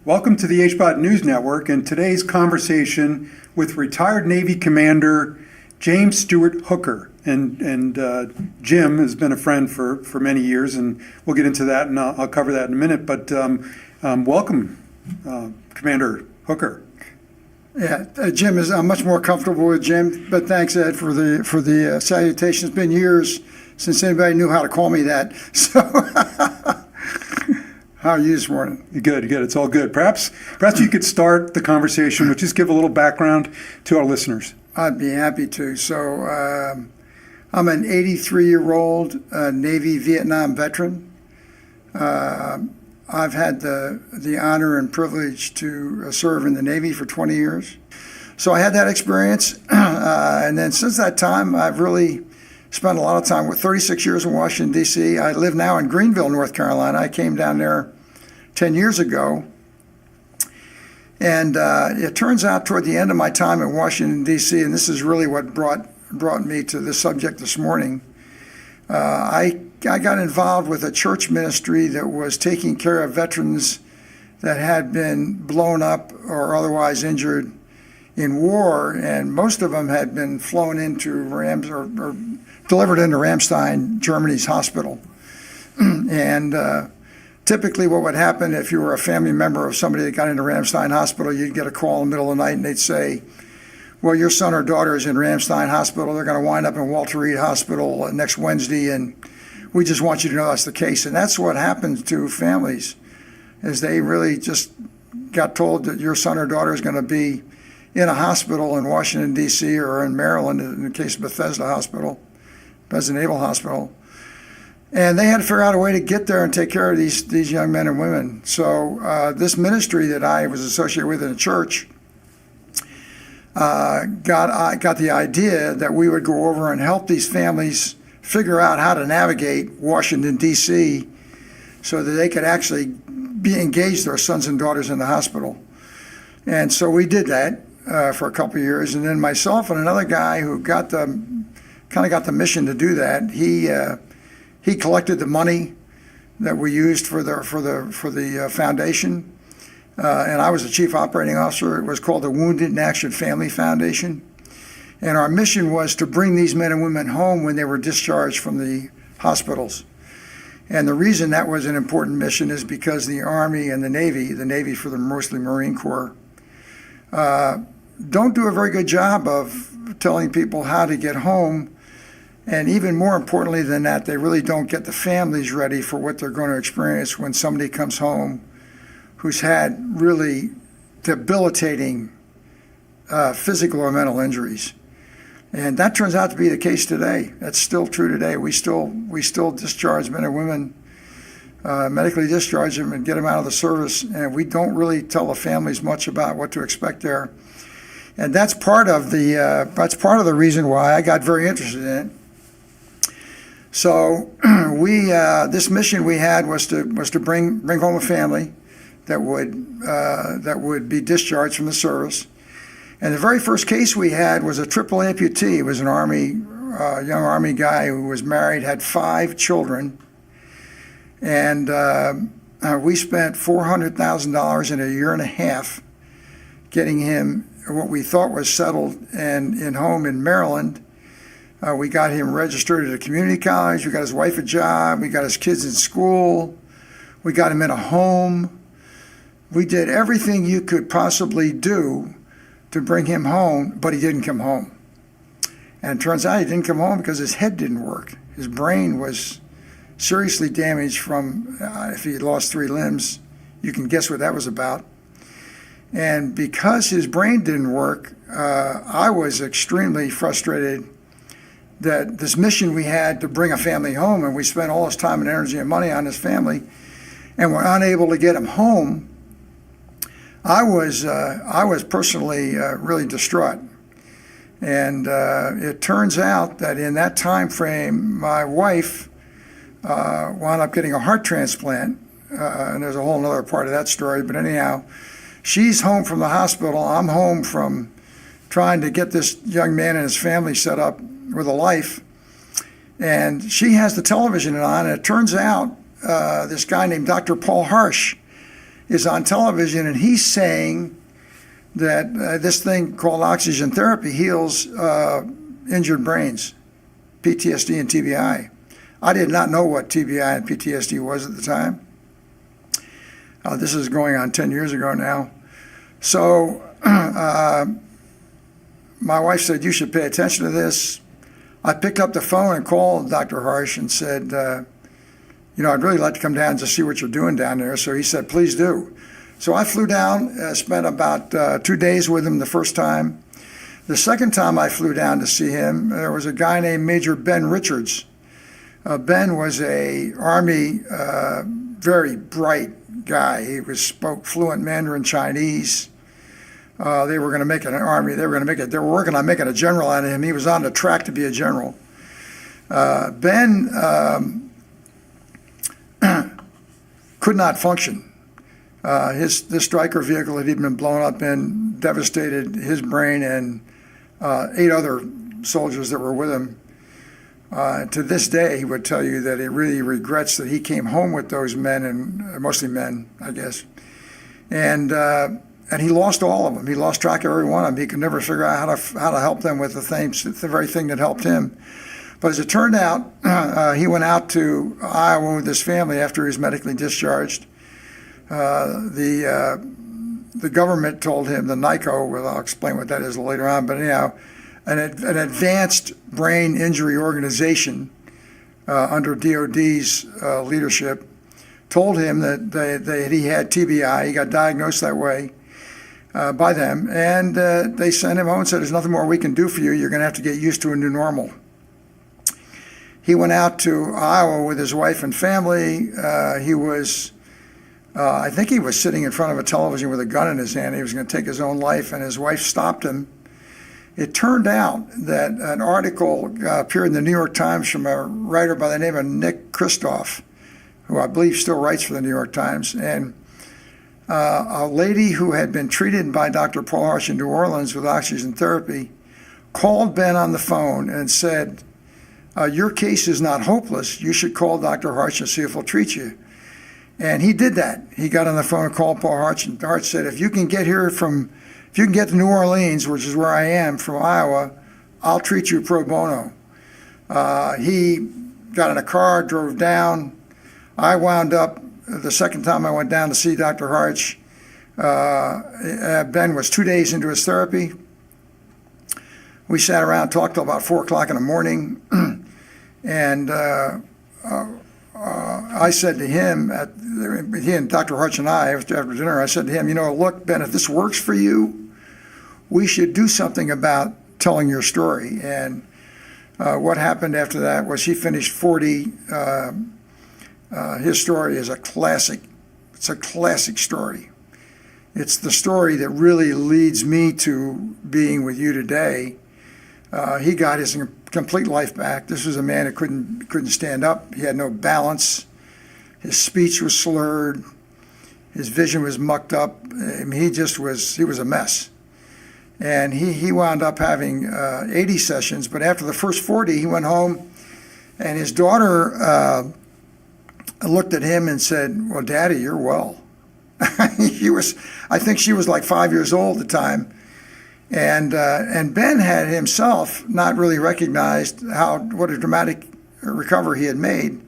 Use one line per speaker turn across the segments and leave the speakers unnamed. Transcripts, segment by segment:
Welcome to the HBOT News Network and today's conversation with retired Navy Commander James Stewart Hooker. And Jim has been a friend for many years, and we'll get into that, and I'll cover that in a minute. But welcome, Commander Hooker.
Yeah, Jim is. I'm much more comfortable with Jim, but thanks, Ed, for the salutation. It's been years since anybody knew how to call me that. So, how are you this morning?
Good. It's all good. Perhaps you could start the conversation with just give a little background to our listeners.
I'd be happy to. So, I'm an 83-year-old Navy Vietnam veteran. I've had the honor and privilege to serve in the Navy for 20 years. So I had that experience. And then since that time, I've really spent a lot of time with 36 years in Washington, D.C. I live now in Greenville, North Carolina. I came down there 10 years ago. And it turns out toward the end of my time in Washington, D.C., and this is really what brought me to this subject this morning, I got involved with a church ministry that was taking care of veterans that had been blown up or otherwise injured in war, and most of them had been flown into or delivered into Ramstein, Germany's hospital. And typically what would happen if you were a family member of somebody that got into Ramstein Hospital, you'd get a call in the middle of the night and they'd say, well, your son or daughter is in Ramstein Hospital. They're going to wind up in Walter Reed Hospital next Wednesday, and we just want you to know that's the case. And that's what happens to families, is they really just got told that your son or daughter is going to be in a hospital in Washington, D.C. or in Maryland, in the case of Bethesda Naval Hospital. And they had to figure out a way to get there and take care of these young men and women. So this ministry that I was associated with in the church got the idea that we would go over and help these families figure out how to navigate Washington, D.C. so that they could actually engage their sons and daughters in the hospital. And so we did that for a couple of years. And then myself and another guy who got the mission to do that, he collected the money that we used for the foundation. And I was the chief operating officer. It was called the Wounded in Action Family Foundation. And our mission was to bring these men and women home when they were discharged from the hospitals. And the reason that was an important mission is because the Army and the Navy for the mostly Marine Corps, don't do a very good job of telling people how to get home. And even more importantly than that, they really don't get the families ready for what they're going to experience when somebody comes home who's had really debilitating physical or mental injuries. And that turns out to be the case today. That's still true today. We still discharge men and women, medically discharge them and get them out of the service, and we don't really tell the families much about what to expect there. And that's part of the reason why I got very interested in it. So this mission we had was to bring home a family that would be discharged from the service. And the very first case we had was a triple amputee. It was an young Army guy who was married, had 5 children. And we spent $400,000 in a year and a half getting him what we thought was settled in home in Maryland. We got him registered at a community college. We got his wife a job. We got his kids in school. We got him in a home. We did everything you could possibly do to bring him home, but he didn't come home. And it turns out he didn't come home because his head didn't work. His brain was seriously damaged from, if he had lost 3 limbs, you can guess what that was about. And because his brain didn't work, I was extremely frustrated that this mission we had to bring a family home, and we spent all this time and energy and money on this family, and we're unable to get him home. I was personally really distraught. And it turns out that in that time frame, my wife wound up getting a heart transplant, and there's a whole other part of that story. But anyhow, she's home from the hospital. I'm home from trying to get this young man and his family set up with a life. And she has the television on, and it turns out this guy named Dr. Paul Harsh is on television, and he's saying that this thing called oxygen therapy heals injured brains, PTSD and TBI. I did not know what TBI and PTSD was at the time. This is going on 10 years ago now. So my wife said, you should pay attention to this. I picked up the phone and called Dr. Harsh and said, I'd really like to come down and just see what you're doing down there. So he said, please do. So I flew down, spent about 2 days with him the first time. The second time I flew down to see him, there was a guy named Major Ben Richards. Ben was a Army, very bright guy. He spoke fluent Mandarin Chinese. They were going to make it an army. They were working on making a general out of him. He was on the track to be a general. Ben could not function. His Stryker vehicle that he'd been blown up in devastated his brain and 8 other soldiers that were with him. To this day, he would tell you that he really regrets that he came home with those men, and mostly men, I guess. And he lost all of them. He lost track of every one of them. He could never figure out how to help them with the very thing that helped him. But as it turned out, he went out to Iowa with his family after he was medically discharged. The government told him, the NICO, well, I'll explain what that is later on, but anyhow, an advanced brain injury organization under DOD's leadership told him that he had TBI. He got diagnosed that way by them, and they sent him home and said, there's nothing more we can do for you. You're going to have to get used to a new normal. He went out to Iowa with his wife and family. He was, I think he was sitting in front of a television with a gun in his hand. He was going to take his own life, and his wife stopped him. It turned out that an article appeared in the New York Times from a writer by the name of Nick Kristof, who I believe still writes for the New York Times, and a lady who had been treated by Dr. Paul Harsh in New Orleans with oxygen therapy called Ben on the phone and said, your case is not hopeless. You should call Dr. Harsh and see if he'll treat you. And he did that. He got on the phone and called Paul Harsh, and Harsh said, if you can get to New Orleans, which is where I am, from Iowa, I'll treat you pro bono. He got in a car, drove down. I wound up, the second time I went down to see Dr. Harsh, Ben was 2 days into his therapy. We sat around, talked till about 4 o'clock in the morning, and I said to him, he and Dr. Harsh and I, after dinner, I said to him, look, Ben, if this works for you, we should do something about telling your story. And what happened after that was he finished 40. His story is a classic. It's a classic story. It's the story that really leads me to being with you today. He got his complete life back. This was a man who couldn't stand up. He had no balance. His speech was slurred. His vision was mucked up. I mean, he was a mess. And he wound up having 80 sessions, but after the first 40, he went home, and his daughter looked at him and said, well, Daddy, you're well. I think she was like 5 years old at the time. And Ben had himself not really recognized what a dramatic recovery he had made.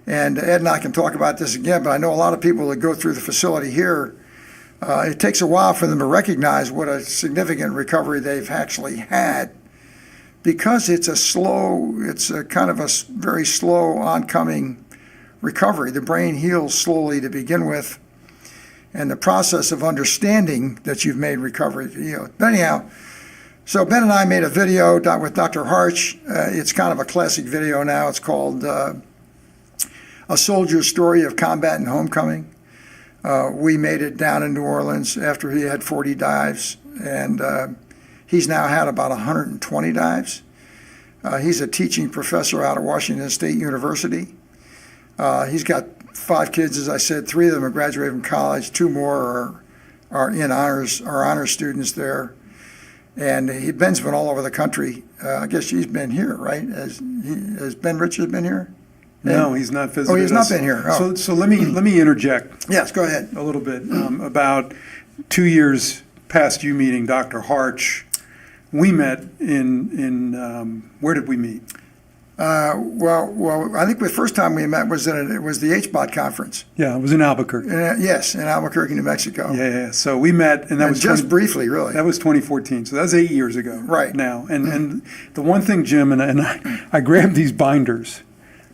And Ed and I can talk about this again, but I know a lot of people that go through the facility here, it takes a while for them to recognize what a significant recovery they've actually had, because it's a kind of a very slow oncoming recovery. The brain heals slowly to begin with, and the process of understanding that you've made recovery. But anyhow, so Ben and I made a video with Dr. Harsh. It's kind of a classic video now. It's called A Soldier's Story of Combat and Homecoming. We made it down in New Orleans after he had 40 dives, and he's now had about 120 dives. He's a teaching professor out of Washington State University. He's got 5 kids, as I said. 3 of them have graduated from college. 2 more are honors students there. And Ben's been all over the country. I guess he's been here, right? Has Ben Richards been here?
No, he's not visited us.
Oh, he's not been here. Oh.
So let me interject
Yes, go ahead.
a little bit. About 2 years past you meeting Dr. Harch, we met in where did we meet?
Well, I think the first time we met was it was the HBOT conference.
Yeah, it was in Albuquerque.
Yes, in Albuquerque, New Mexico.
Yeah. So we met, and that was
just briefly, really.
That was 2014. So that was 8 years ago.
Right
now. And the one thing, Jim, and I grabbed these binders.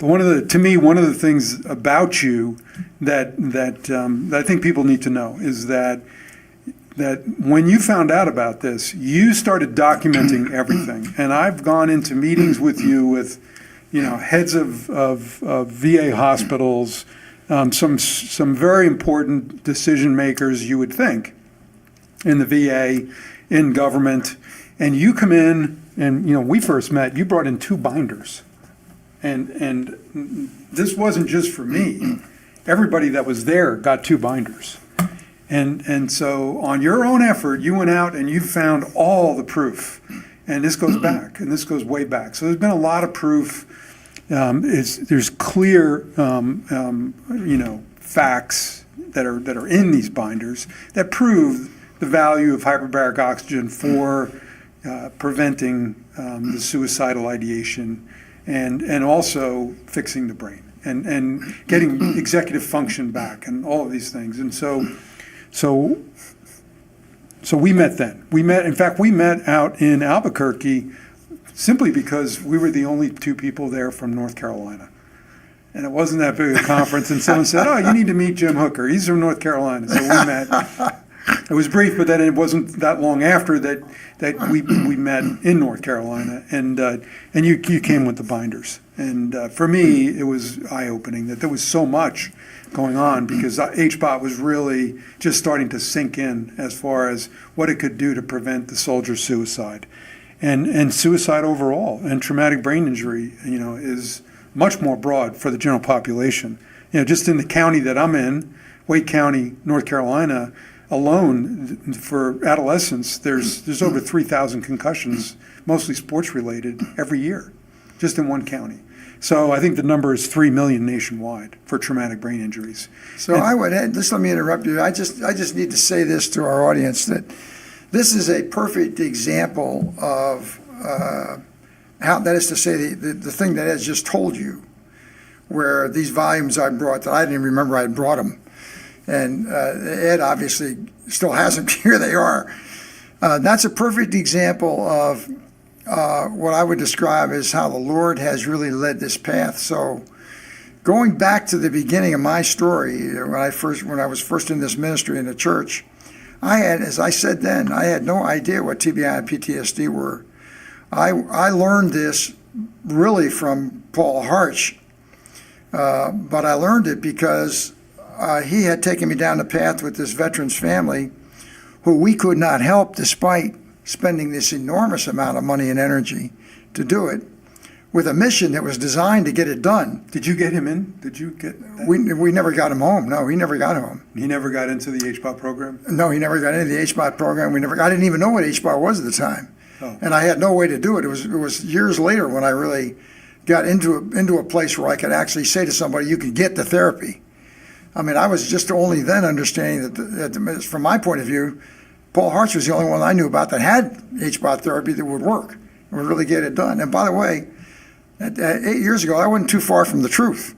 One of the things about you that I think people need to know is that when you found out about this, you started documenting everything. And I've gone into meetings with you with, heads of VA hospitals, some very important decision makers, you would think, in the VA, in government, and you come in and we first met. You brought in 2 binders, and this wasn't just for me. Everybody that was there got 2 binders. And so on your own effort, you went out and you found all the proof. And this goes back, and this goes way back. So there's been a lot of proof. There's clear, facts that are in these binders that prove the value of hyperbaric oxygen for preventing the suicidal ideation and also fixing the brain and getting executive function back and all of these things. And so we met then. In fact, we met out in Albuquerque simply because we were the only 2 people there from North Carolina. And it wasn't that big a conference, and someone said, "Oh, you need to meet Jim Hooker. He's from North Carolina." So we met. It was brief, but then it wasn't that long after that we met in North Carolina, and you came with the binders. And for me, it was eye-opening that there was so much going on because HBOT was really just starting to sink in as far as what it could do to prevent the soldier's suicide. And suicide overall and traumatic brain injury, is much more broad for the general population. Just in the county that I'm in, Wake County, North Carolina, alone for adolescents, there's over 3,000 concussions, mostly sports related, every year, just in one county. So I think the number is 3 million nationwide for traumatic brain injuries.
So I would add, just let me interrupt you. I just need to say this to our audience that this is a perfect example of how, that is to say, the thing that Ed's just told you, where these volumes I brought that I didn't even remember I had brought them. And Ed obviously still has them. Here they are. That's a perfect example of what I would describe as how the Lord has really led this path. So going back to the beginning of my story, when I was first in this ministry in the church, I had, as I said then, I had no idea what TBI and PTSD were. I learned this really from Paul Harch, but I learned it because he had taken me down the path with this veteran's family who we could not help despite spending this enormous amount of money and energy to do it with a mission that was designed to get it done.
Did you get him in? Did you get that?
We never got him home. No, he never got home.
He never got into the HBOT program?
No, he never got into the HBOT program. I didn't even know what HBOT was at the time.
Oh.
And I had no way to do it. It was years later when I really got into a place where I could actually say to somebody, you can get the therapy. I mean, I was just only then understanding that from my point of view, Paul Harch was the only one I knew about that had HBOT therapy that would work and would really get it done. And by the way, 8 years ago, I wasn't too far from the truth,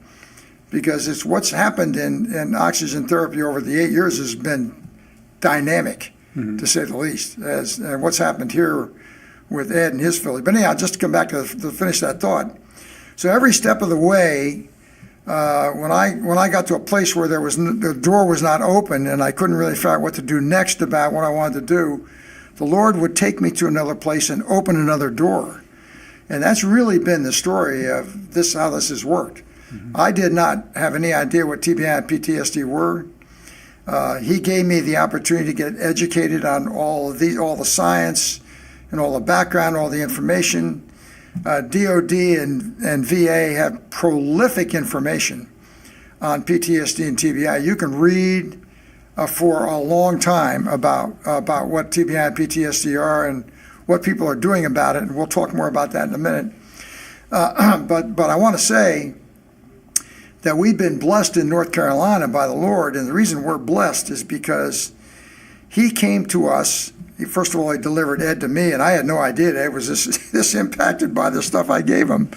because it's what's happened in oxygen therapy over the 8 years has been dynamic, to say the least, and what's happened here with Ed and his Philly. But anyhow, just to come back to finish that thought. So every step of the way, when I got to a place where the door was not open and I couldn't really figure out what to do next about what I wanted to do, the Lord would take me to another place and open another door. And that's really been the story of this, how this has worked. I did not have any idea what TBI and PTSD were. He gave me the opportunity to get educated on all the science and all the background, all the information. DOD and VA have prolific information on PTSD and TBI. You can read for a long time about what TBI and PTSD are and what people are doing about it, and we'll talk more about that in a minute. But I want to say that we've been blessed in North Carolina by the Lord, and the reason we're blessed is because he came to us. First of all, he delivered Ed to me, and I had no idea Ed was this impacted by the stuff I gave him,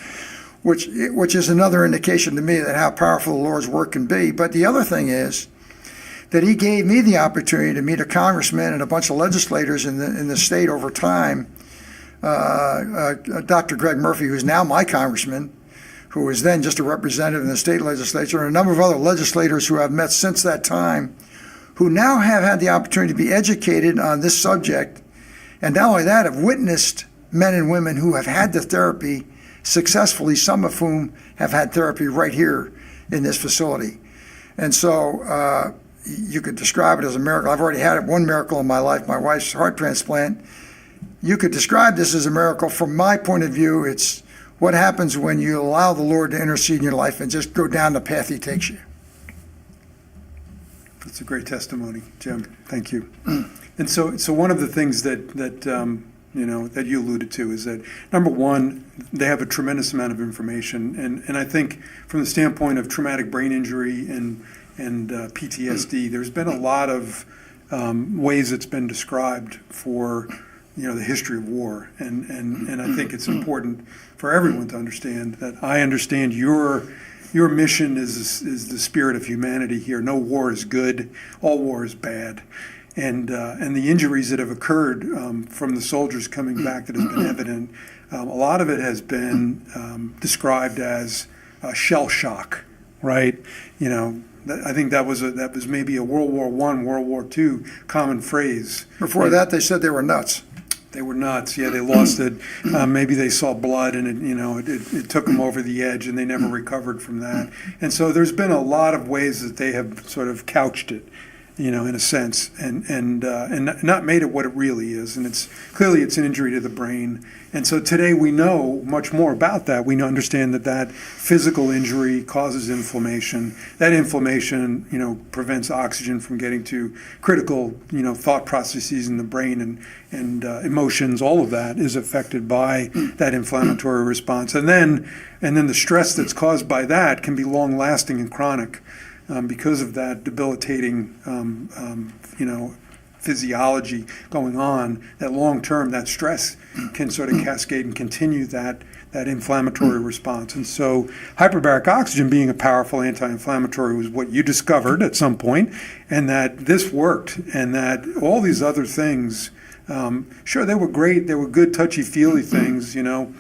which is another indication to me that how powerful the Lord's work can be. But the other thing is that he gave me the opportunity to meet a congressman and a bunch of legislators in the state over time. Dr. Greg Murphy, who's now my congressman, who was then just a representative in the state legislature, and a number of other legislators who I've met since that time, who now have had the opportunity to be educated on this subject, and not only that, have witnessed men and women who have had the therapy successfully, some of whom have had therapy right here in this facility. And so you could describe it as a miracle. I've already had one miracle in my life, my wife's heart transplant. You could describe this as a miracle. From my point of view, it's what happens when you allow the Lord to intercede in your life and just go down the path he takes you.
That's a great testimony, Jim. Thank you. And so one of the things that you alluded to is that, number one, they have a tremendous amount of information, and I think from the standpoint of traumatic brain injury and PTSD, there's been a lot of ways it's been described for the history of war, and I think it's important for everyone to understand that I understand your mission is the spirit of humanity here. No war is good. All war is bad. And the injuries that have occurred from the soldiers coming back that have been evident, a lot of it has been described as shell shock, right? I think that was maybe a World War I, World War II common phrase.
Before that, they said they were nuts.
They were nuts. Yeah, they lost it. Maybe they saw blood, and it took them over the edge, and they never recovered from that. And so there's been a lot of ways that they have sort of couched it, in a sense, and not made it what it really is. And it's clearly it's an injury to the brain. And so today we know much more about that. We understand that physical injury causes inflammation. That inflammation, prevents oxygen from getting to critical, thought processes in the brain, and emotions. All of that is affected by that inflammatory response. And then the stress that's caused by that can be long-lasting and chronic. Because of that debilitating, physiology going on, that long-term, that stress can sort of cascade and continue that inflammatory response. And so hyperbaric oxygen being a powerful anti-inflammatory was what you discovered at some point, and that this worked, and that all these other things, sure, they were great, they were good touchy-feely things, animal,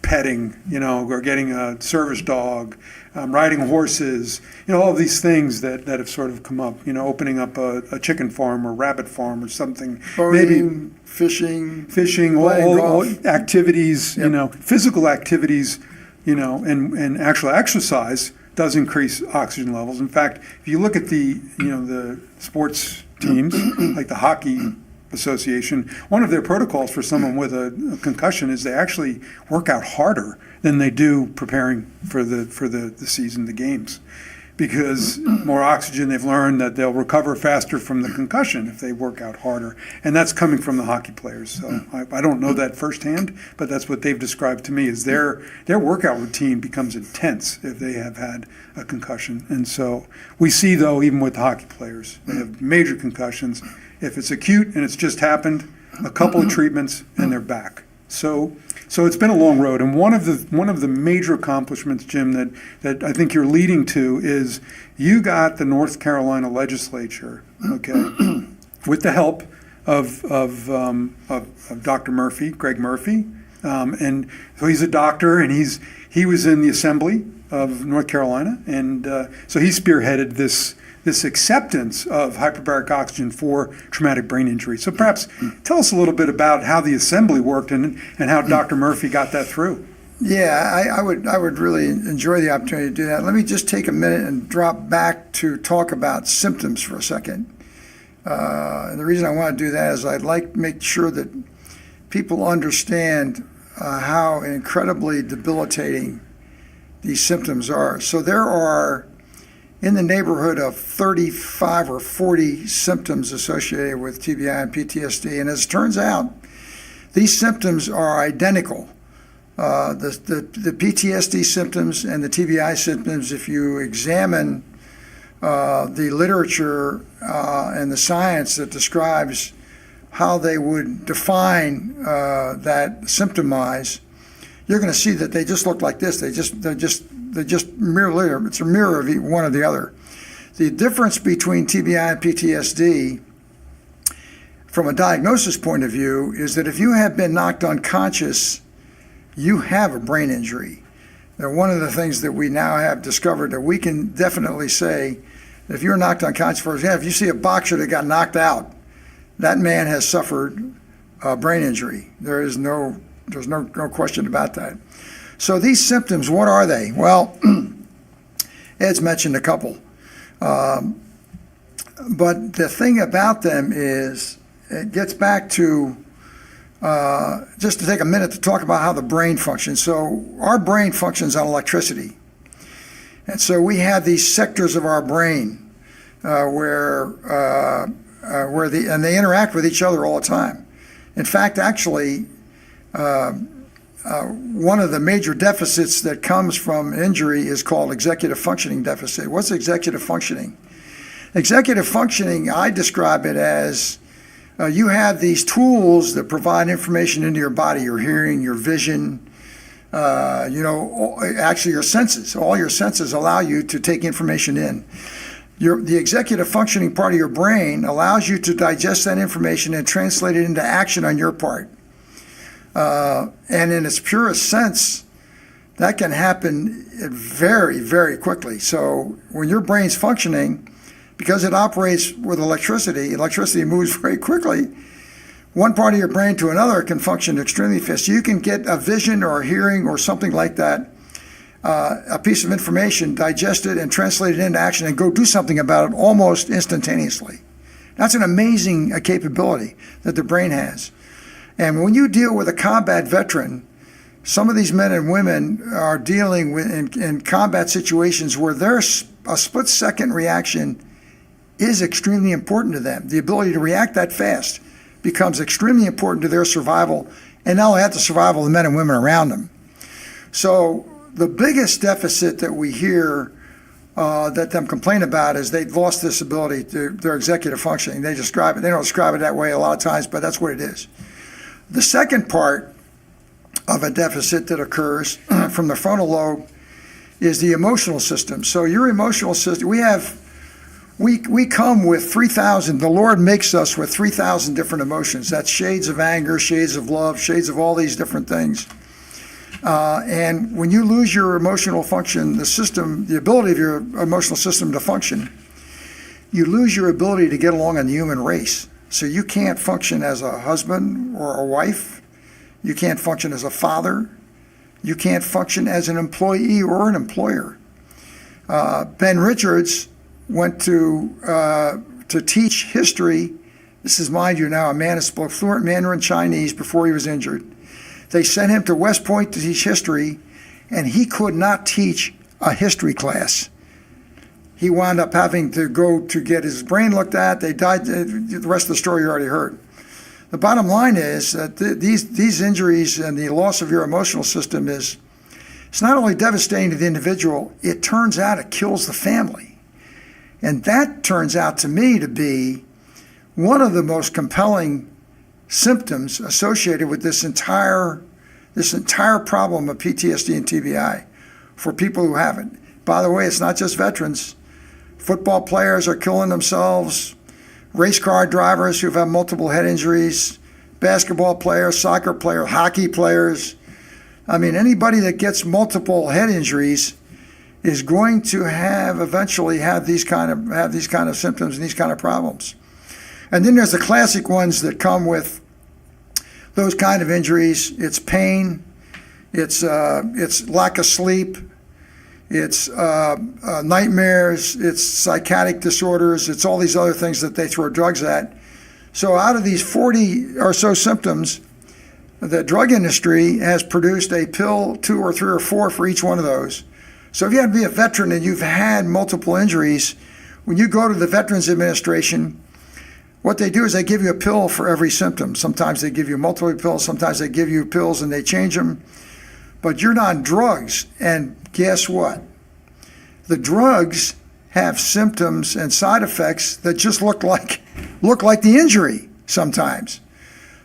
petting, or getting a service dog, riding horses, all of these things that have sort of come up, opening up a chicken farm or rabbit farm or something.
Boating, fishing,
all activities, physical activities, and actual exercise does increase oxygen levels. In fact, if you look at the sports teams, like the hockey Association, one of their protocols for someone with a concussion is they actually work out harder than they do preparing for the season, the games, because more oxygen. They've learned that they'll recover faster from the concussion if they work out harder, and that's coming from the hockey players. So I don't know that firsthand, but that's what they've described to me, is their workout routine becomes intense if they have had a concussion. And so we see, though, even with the hockey players, they have major concussions. If it's acute and it's just happened, a couple of treatments and they're back. So it's been a long road, and one of the major accomplishments, Jim, that I think you're leading to is you got the North Carolina legislature, okay, with the help of Dr. Murphy, Greg Murphy, and so he's a doctor, and he was in the Assembly of North Carolina, and so he spearheaded this acceptance of hyperbaric oxygen for traumatic brain injury. So perhaps tell us a little bit about how the assembly worked and how Dr. Murphy got that through.
Yeah, I would really enjoy the opportunity to do that. Let me just take a minute and drop back to talk about symptoms for a second. And the reason I want to do that is I'd like to make sure that people understand how incredibly debilitating these symptoms are. So there are in the neighborhood of 35 or 40 symptoms associated with TBI and PTSD. And as it turns out, these symptoms are identical The PTSD symptoms and the TBI symptoms, if you examine the literature and the science that describes how they would define that symptomize, you're going to see that they just look like this. They're just mirror. It's a mirror of one or the other. The difference between TBI and PTSD, from a diagnosis point of view, is that if you have been knocked unconscious, you have a brain injury. Now, one of the things that we now have discovered that we can definitely say, if you're knocked unconscious, for example, if you see a boxer that got knocked out, that man has suffered a brain injury. There's no question about that. So these symptoms, what are they? Well, Ed's mentioned a couple. But the thing about them is, it gets back to, just to take a minute to talk about how the brain functions. So our brain functions on electricity. And so we have these sectors of our brain and they interact with each other all the time. In fact, actually, one of the major deficits that comes from injury is called executive functioning deficit. What's executive functioning? Executive functioning, I describe it as you have these tools that provide information into your body, your hearing, your vision, actually your senses. All your senses allow you to take information in. The executive functioning part of your brain allows you to digest that information and translate it into action on your part. And in its purest sense, that can happen very, very quickly. So when your brain's functioning, because it operates with electricity moves very quickly. One part of your brain to another can function extremely fast. You can get a vision or a hearing or something like that, a piece of information, digest it and translate it into action and go do something about it almost instantaneously. That's an amazing capability that the brain has. And when you deal with a combat veteran, some of these men and women are dealing with in combat situations where there's a split-second reaction is extremely important to them. The ability to react that fast becomes extremely important to their survival, and not only that, the survival of the men and women around them. So the biggest deficit that we hear that them complain about is they've lost this ability to their executive functioning. They don't describe it that way a lot of times, but that's what it is. The second part of a deficit that occurs from the frontal lobe is the emotional system. So your emotional system, we come with 3,000, the Lord makes us with 3,000 different emotions. That's shades of anger, shades of love, shades of all these different things. And when you lose your emotional function, the ability of your emotional system to function, you lose your ability to get along in the human race. So you can't function as a husband or a wife. You can't function as a father. You can't function as an employee or an employer. Ben Richards went to teach history. This is, mind you, now a man who spoke fluent Mandarin Chinese before he was injured. They sent him to West Point to teach history, and he could not teach a history class. He wound up having to go to get his brain looked at. They died. The rest of the story you already heard. The bottom line is that these injuries and the loss of your emotional system it's not only devastating to the individual, it turns out it kills the family. And that turns out to me to be one of the most compelling symptoms associated with this entire problem of PTSD and TBI for people who have it. By the way, it's not just veterans. Football players are killing themselves, race car drivers who've had multiple head injuries, basketball players, soccer players, hockey players. I mean, anybody that gets multiple head injuries is going to eventually have these kind of symptoms and these kind of problems. And then there's the classic ones that come with those kind of injuries. It's pain, it's lack of sleep, it's nightmares, it's psychotic disorders, it's all these other things that they throw drugs at. So out of these 40 or so symptoms, the drug industry has produced a pill, 2 or 3 or 4 for each one of those. So if you have to be a veteran and you've had multiple injuries, when you go to the Veterans Administration, what they do is they give you a pill for every symptom. Sometimes they give you multiple pills, sometimes they give you pills and they change them. but you're on drugs, and guess what? The drugs have symptoms and side effects that just look like the injury sometimes.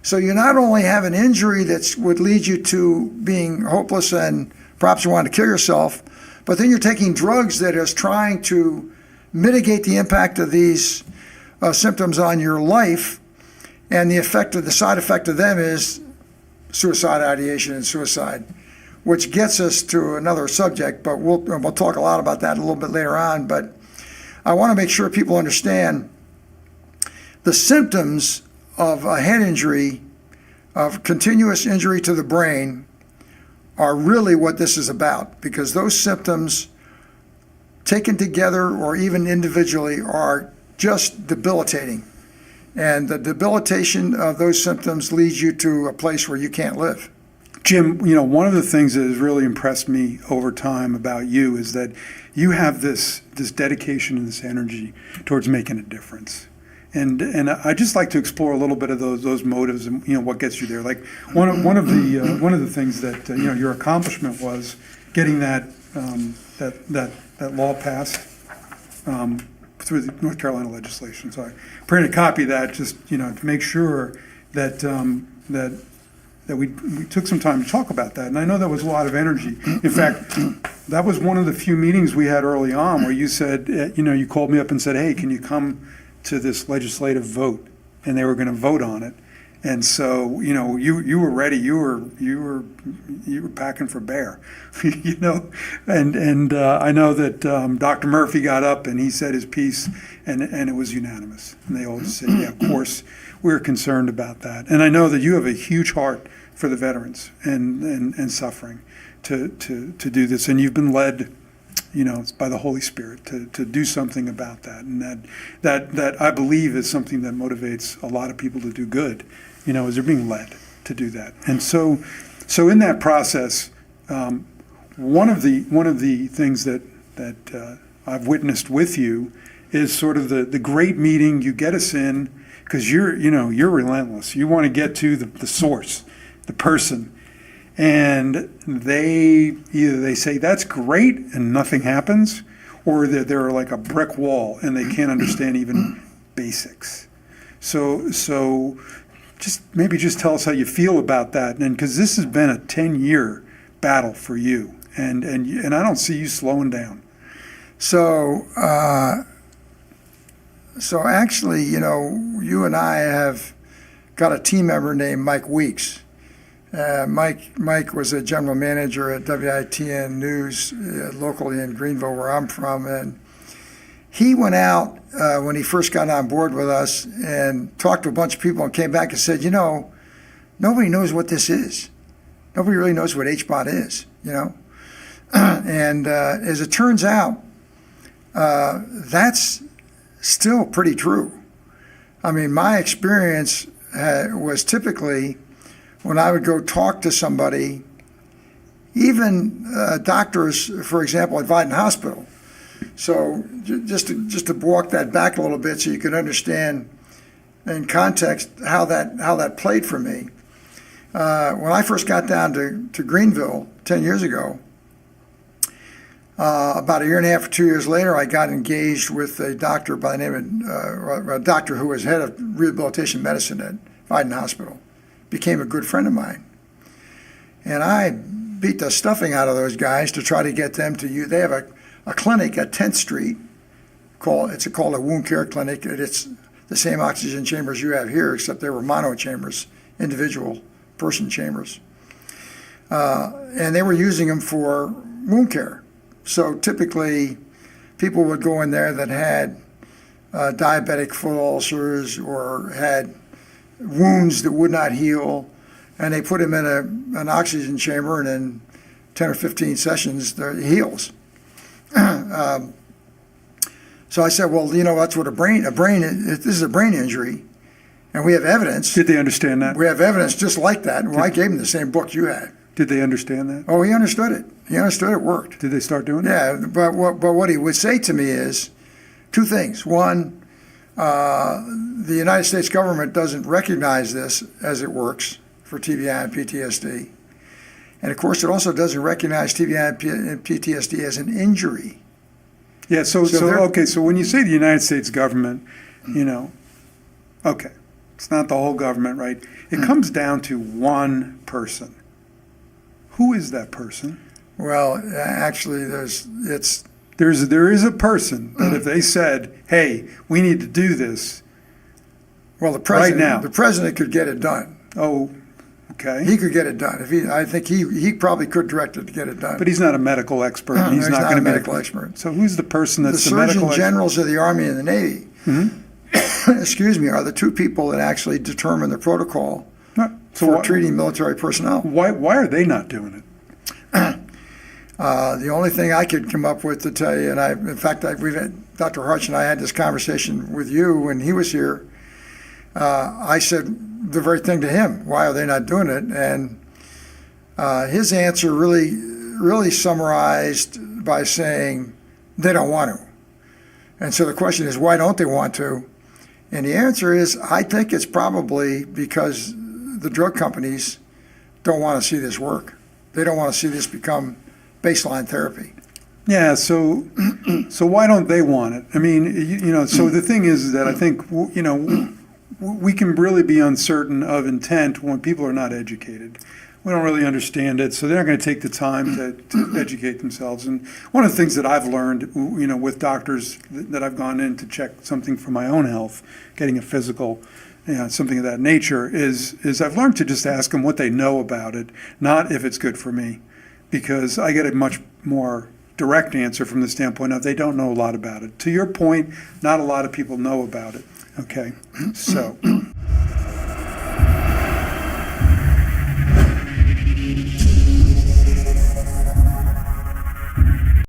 So you not only have an injury that would lead you to being hopeless and perhaps you want to kill yourself, but then you're taking drugs that is trying to mitigate the impact of these symptoms on your life, and the side effect of them is suicide ideation and suicide, which gets us to another subject, but we'll talk a lot about that a little bit later on. But I want to make sure people understand the symptoms of a head injury, of continuous injury to the brain, are really what this is about, because those symptoms taken together or even individually are just debilitating. And the debilitation of those symptoms leads you to a place where you can't live.
Jim, one of the things that has really impressed me over time about you is that you have this dedication and this energy towards making a difference. And I just like to explore a little bit of those motives and what gets you there. Like one of the things that your accomplishment was getting that law passed through the North Carolina legislation. So I printed a copy of that just to make sure that that we took some time to talk about that. And I know that was a lot of energy. In fact, that was one of the few meetings we had early on where you said, you called me up and said, hey, can you come to this legislative vote? And they were going to vote on it. And so, you were ready. You were packing for bear, And I know that Dr. Murphy got up and he said his piece, and it was unanimous. And they all said, yeah, of course, we're concerned about that. And I know that you have a huge heart for the veterans and suffering to do this, and you've been led, by the Holy Spirit to do something about that, and that I believe is something that motivates a lot of people to do good. As they're being led to do that. And so in that process, one of the things that I've witnessed with you is sort of the great meeting you get us in, because you're relentless. You want to get to the source, the person, and they say that's great and nothing happens, or they're like a brick wall and they can't understand even basics. So just tell us how you feel about that, and because this has been a 10-year battle for you, and I don't see you slowing down.
So actually, you and I have got a team member named Mike Weeks. Mike was a general manager at WITN News locally in Greenville, where I'm from, and he went out when he first got on board with us and talked to a bunch of people and came back and said, nobody knows what this is. Nobody really knows what HBOT is, And as it turns out, that's still pretty true. I mean, my experience was typically when I would go talk to somebody, even doctors, for example, at Vidant Hospital. So just to walk that back a little bit so you can understand in context how that played for me. When I first got down to Greenville 10 years ago, about a year and a half or 2 years later, I got engaged with a doctor by the name of a doctor who was head of rehabilitation medicine at Vidant Hospital. Became a good friend of mine. And I beat the stuffing out of those guys to try to get them to use. They have a clinic at 10th Street called a wound care clinic. It's the same oxygen chambers you have here, except they were mono chambers, individual person chambers. And they were using them for wound care. So typically, people would go in there that had diabetic foot ulcers or had wounds that would not heal, and they put them in an oxygen chamber, and in 10 or 15 sessions, it heals. So I said, well, that's what this is a brain injury, and we have evidence.
Did they understand that?
We have evidence just like that. Well, I gave them the same book you had.
Did they understand that?
Oh, he understood it. He understood it worked.
Did they start doing it?
Yeah, but what he would say to me is two things. One, the United States government doesn't recognize this as it works for TBI and PTSD. And of course, it also doesn't recognize TBI and PTSD as an injury.
Yeah, so when you say the United States government, okay, it's not the whole government, right? It comes down to one person. Who is that person?
Well, actually, there
is a person that if they said, "Hey, we need to do this,"
well, the president,
right now.
the president could get it done.
Oh, okay.
He could get it done. I think he probably could direct it to get it done.
But he's not a medical expert. And
he's not
going to
a medical expert.
So who's the person that's
the
the medical
Surgeon Generals of the Army and the Navy, excuse me, are the two people that actually determine the protocol for treating military personnel.
Why are they not doing it?
The only thing I could come up with to tell you, and in fact, Dr. Harch and I had this conversation with you when he was here. I said the very thing to him: why are they not doing it? And his answer really summarized by saying they don't want to. And so the question is, why don't they want to? And the answer is, I think it's probably because the drug companies don't want to see this work. They don't want to see this become baseline therapy.
Yeah, so why don't they want it? I mean, so the thing is that I think, we can really be uncertain of intent when people are not educated. We don't really understand it, so they're not going to take the time to educate themselves. And one of the things that I've learned, with doctors that I've gone in to check something for my own health, getting a physical, something of that nature, is I've learned to just ask them what they know about it, not if it's good for me, because I get a much more direct answer from the standpoint of they don't know a lot about it. To your point, not a lot of people know about it. Okay, so